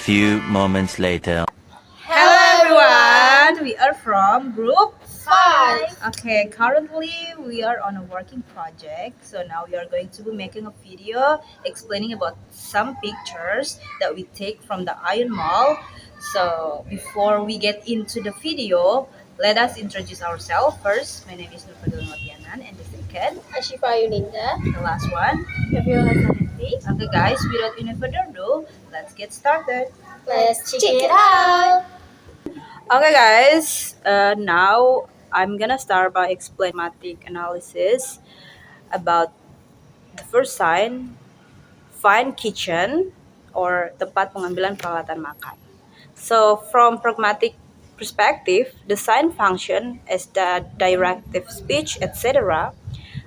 few moments later. Hello everyone, we are from group 5. Okay, currently we are on a working project. So now we are going to be making a video explaining about some pictures that we take from the Iron Mall. So before we get into the video, let us introduce ourselves first. My name is Nur Padillan Watyana, and the second, Assyifa Ayuninda. the last one. Eviola, zaneti. Okay guys, without any further ado, let's get started. Let's check it out. Okay, guys. Now I'm gonna start by explaining mathematic analysis about the first sign, find kitchen or tempat pengambilan peralatan makan. So from pragmatic perspective, the sign function as the directive speech, etc.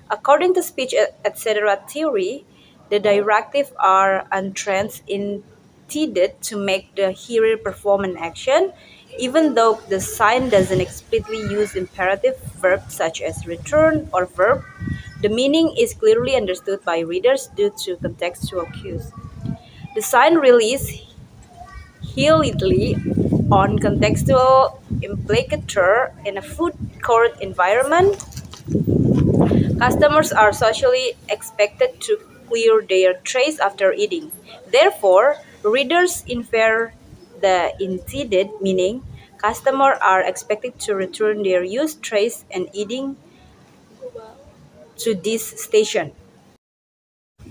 According to speech, etc. theory, the directives are entranced intended to make the hearer perform an action, even though the sign doesn't explicitly use imperative verbs such as return or verb. The meaning is clearly understood by readers due to contextual cues. The sign relies heavily on contextual implicator in a food court environment. Customers are socially expected to clear their trays after eating. Therefore, readers infer the intended meaning. Customers are expected to return their used trays and eating to this station.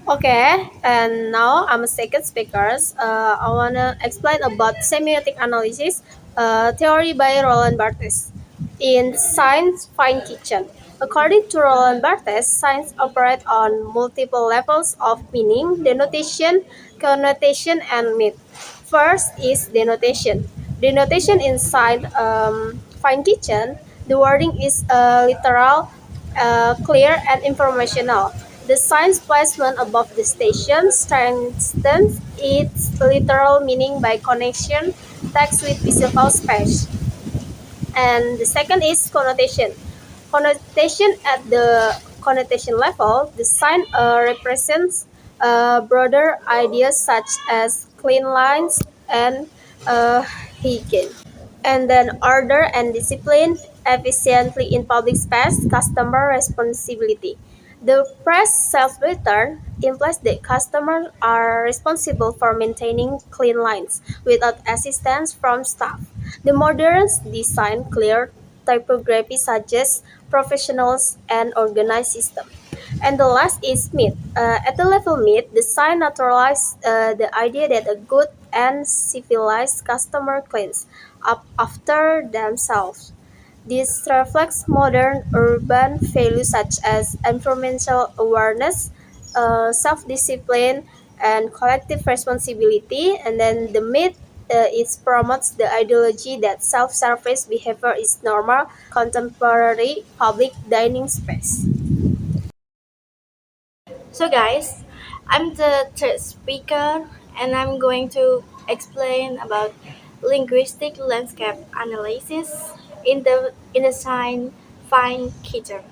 Okay, and now I'm a second speaker. I wanna explain about semiotic analysis theory by Roland Barthes in Science Fine Kitchen. According to Roland Barthes, signs operate on multiple levels of meaning, denotation, connotation, and myth. First is denotation. Denotation in Fine Kitchen, the wording is literal, clear, and informational. The sign's placement above the station strengthens its literal meaning by connection text with physical space. And the second is connotation. Connotation at the connotation level, the sign represents broader ideas such as clean lines and hygiene. And then order and discipline efficiently in public space, customer responsibility. The press self-return implies that customers are responsible for maintaining clean lines without assistance from staff. The moderns design clear typography suggests professionals and organized system. And the last is myth. At the level myth, the sign naturalizes the idea that a good and civilized customer cleans up after themselves. This reflects modern urban values such as environmental awareness, self-discipline, and collective responsibility. And then the myth it promotes the ideology that self-service behavior is normal, contemporary public dining space. So, guys, I'm the third speaker and I'm going to explain about linguistic landscape analysis in the sign Fine Kitchen.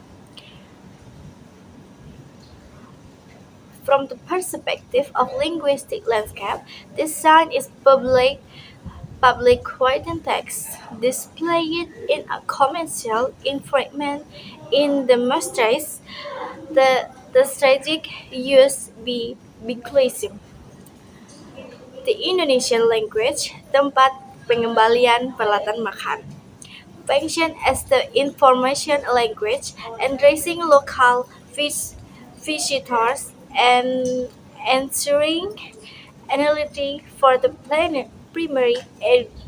From the perspective of linguistic landscape, this sign is public written text displayed in a commercial environment in the mastheads. The strategic use be bilingualism. The Indonesian language, tempat pengembalian peralatan makan, function as the information language, addressing local visitors and answering analytic for the primary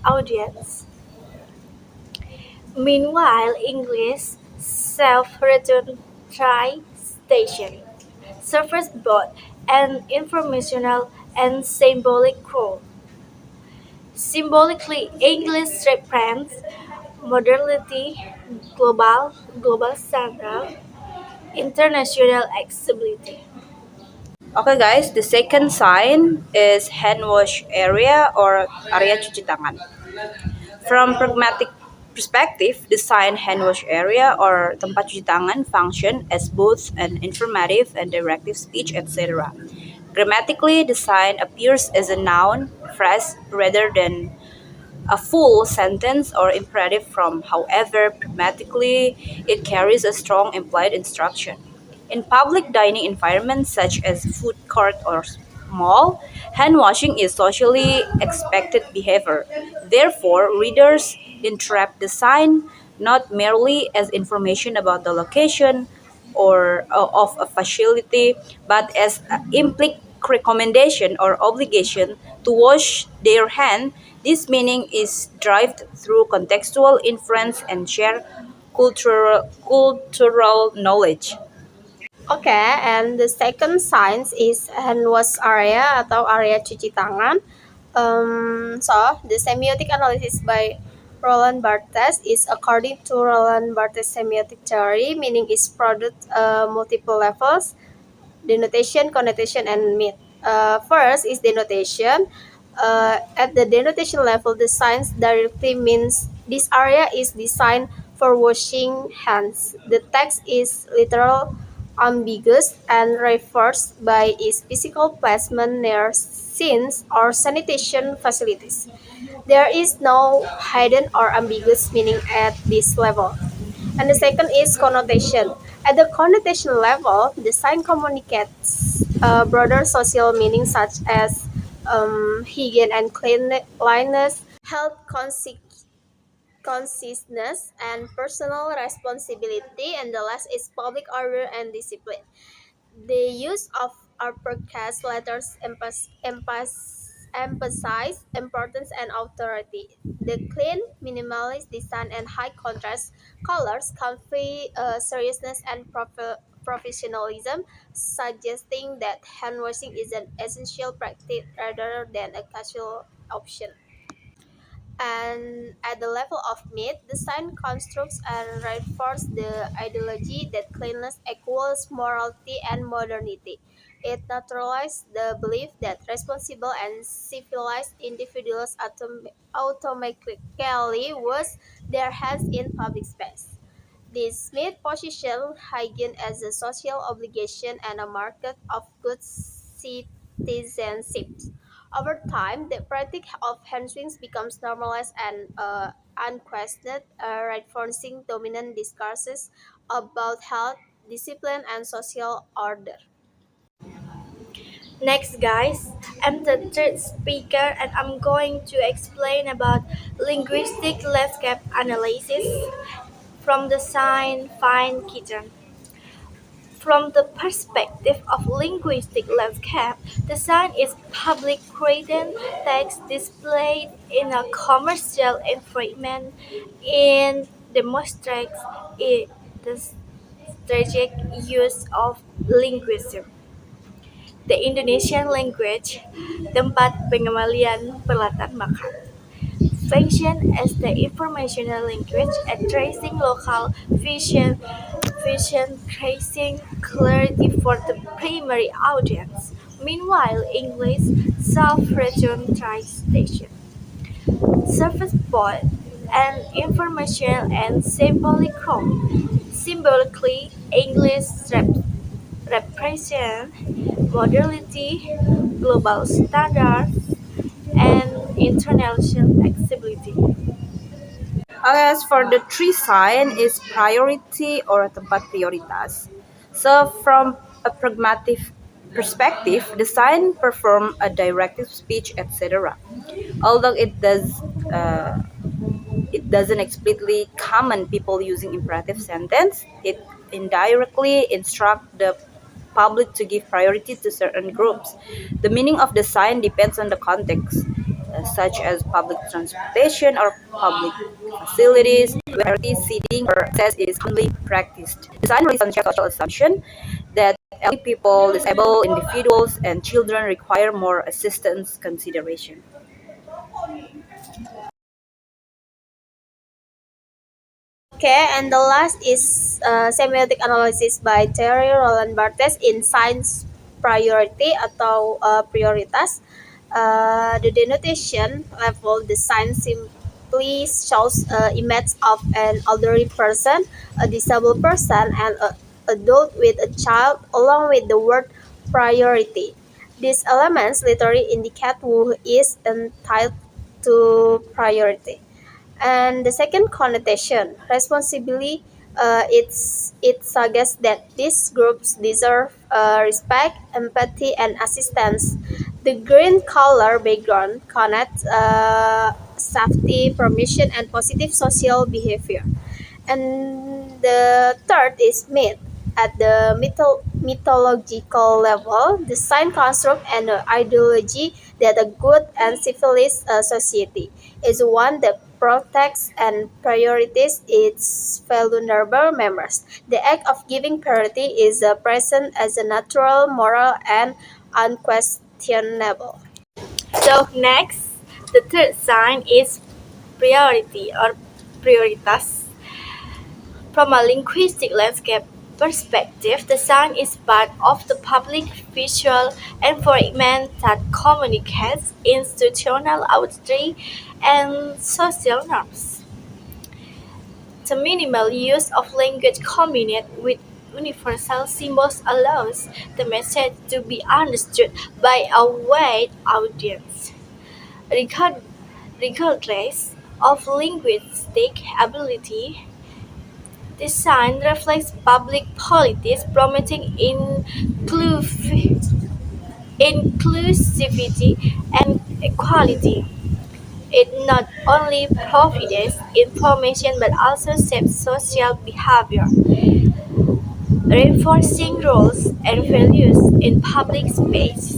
audience. Meanwhile, English self-return tri-station serves both an informational and symbolic role. Symbolically, English represents modernity, global standard, international accessibility. Okay guys, the second sign is hand wash area or area cuci tangan. From pragmatic perspective, the sign hand wash area or tempat cuci tangan function as both an informative and directive speech, etc. Grammatically, the sign appears as a noun phrase rather than a full sentence or imperative form. However, pragmatically, it carries a strong implied instruction. In public dining environments such as food court or mall, hand washing is socially expected behavior. Therefore, readers interpret the sign not merely as information about the location or of a facility, but as an implicit recommendation or obligation to wash their hand. This meaning is derived through contextual inference and shared cultural knowledge. Okay, and the second science is hand wash area atau area cuci tangan. So the semiotic analysis by Roland Barthes is according to Roland Barthes semiotic theory, meaning is product multiple levels, denotation, connotation, and myth. First is denotation. At the denotation level, the science directly means this area is designed for washing hands. The text is literal, ambiguous, and refers by its physical placement near scenes or sanitation facilities. There is no hidden or ambiguous meaning at this level. And the second is connotation. At the connotation level, the sign communicates broader social meanings such as hygiene and cleanliness, health consciousness, and personal responsibility. And the last is public order and discipline. The use of uppercase letters emphasize importance and authority. The clean, minimalist design and high contrast colors convey seriousness and professionalism, suggesting that hand washing is an essential practice rather than a casual option. And at the level of myth, the sign constructs and reinforces the ideology that cleanliness equals morality and modernity. It naturalizes the belief that responsible and civilized individuals automatically wash their hands in public space. This made position hygiene as a social obligation and a market of good citizenship. Over time, the practice of handswings becomes normalized and unquestioned, reinforcing dominant discourses about health, discipline, and social order. Next, guys, I'm the third speaker and I'm going to explain about linguistic landscape analysis from the sign Fine Kitchen. From the perspective of linguistic landscape, the sign is public written text displayed in a commercial environment and demonstrates the strategic use of linguism. The Indonesian language, tempat pengembalian peralatan makan, function as the informational language addressing local vision tracing clarity for the primary audience. Meanwhile, English self-region translation surface both an informational and symbolic role. Symbolically, English represents modernity, global standards, and international accessibility. As for the tree sign is priority or tempat prioritas. So from a pragmatic perspective, the sign perform a directive speech, etc. Although uh, it doesn't explicitly command people using imperative sentence, it indirectly instruct the public to give priority to certain groups. The meaning of the sign depends on the context, such as public transportation or public facilities, where seating or access is commonly practiced. The sign relies on social assumption that elderly people, disabled individuals, and children require more assistance consideration. Okay, and the last is semiotic analysis by Terry Roland Barthes in Science Priority atau prioritas. The denotation level, the sign simply shows image of an elderly person, a disabled person, and an adult with a child, along with the word priority. These elements literally indicate who is entitled to priority. And the second connotation, responsibly, it suggests that these groups deserve respect, empathy, and assistance. The green color background connects safety, permission, and positive social behavior. And the third is myth. At the mythological level, the sign construct and ideology that a good and civilized society is one that protects and prioritizes its vulnerable members. The act of giving priority is present as a natural, moral, and unquestionable. So next, the third sign is priority or prioritas. From a linguistic landscape perspective, the sign is part of the public visual environment that communicates institutional authority and social norms. The minimal use of language combined with universal symbols allows the message to be understood by a wide audience. Regard- Regardless of linguistic ability, design reflects public policies promoting inclusivity and equality. It not only provides information but also shapes social behavior, reinforcing rules and values in public space.